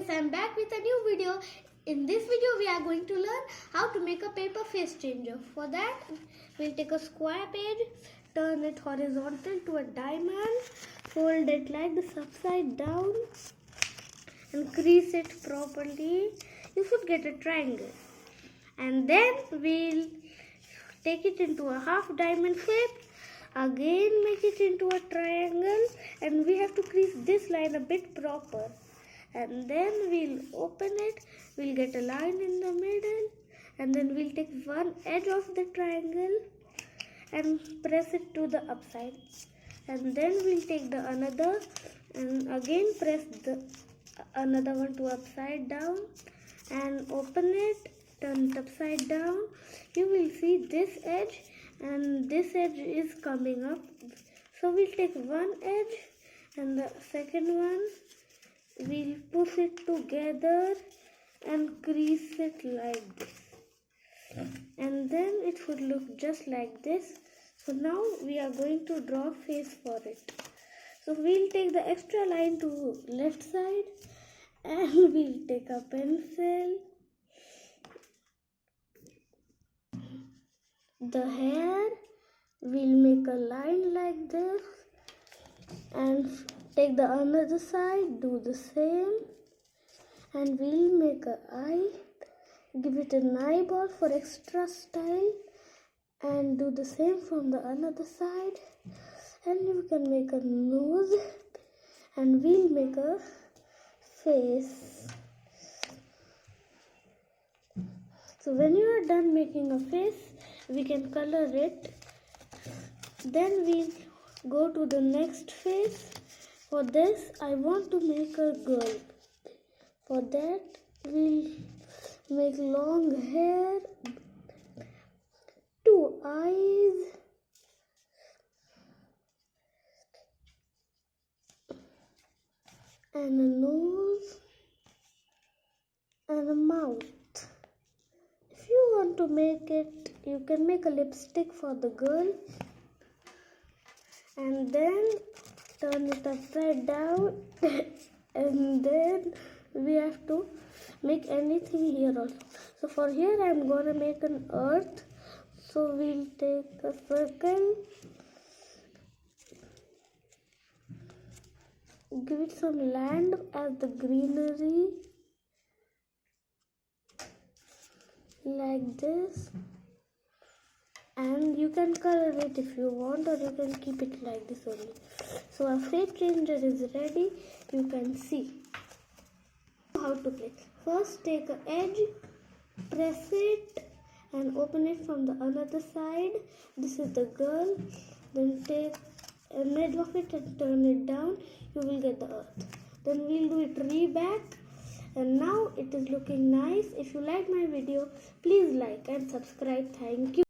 guys, I'm back with a new video. In this video we are going to learn how to make a paper face changer. For that we'll take a square page, turn it horizontal to a diamond, fold it like this upside down and crease it properly. You should get a triangle. And then we'll take it into a half diamond shape. Again make it into a triangle, and we have to crease this line a bit proper. And then we'll open it, we'll get a line in the middle, and then we'll take one edge of the triangle and press it to the upside. And then we'll take the another and again press the another one to upside down and open it, turn it upside down. You will see this edge and this edge is coming up. So we'll take one edge and the second one, we'll push it together and crease it like this. And then it should look just like this. So now we are going to draw a face for it. So we'll take the extra line to left side and we'll take a pencil. The hair, we'll make a line like this and take the another side, do the same, and we'll make an eye, give it an eyeball for extra style, and do the same from the another side, and you can make a nose, and we'll make a face. So when you are done making a face, we can color it. Then we'll go to the next face. For this, I want to make a girl. For that, we'll make long hair, two eyes, and a nose, and a mouth. If you want to make it, you can make a lipstick for the girl. And then turn it upside down and then we have to make anything here also. So for here I'm gonna make an earth. So we'll take a circle, give it some land as the greenery like this. And you can color it if you want, or you can keep it like this only. So our face changer is ready. You can see how to play. First take an edge, press it and open it from the another side. This is the girl. Then take an edge of it and turn it down. You will get the earth. Then we'll do it back. And now it is looking nice. If you like my video, please like and subscribe. Thank you.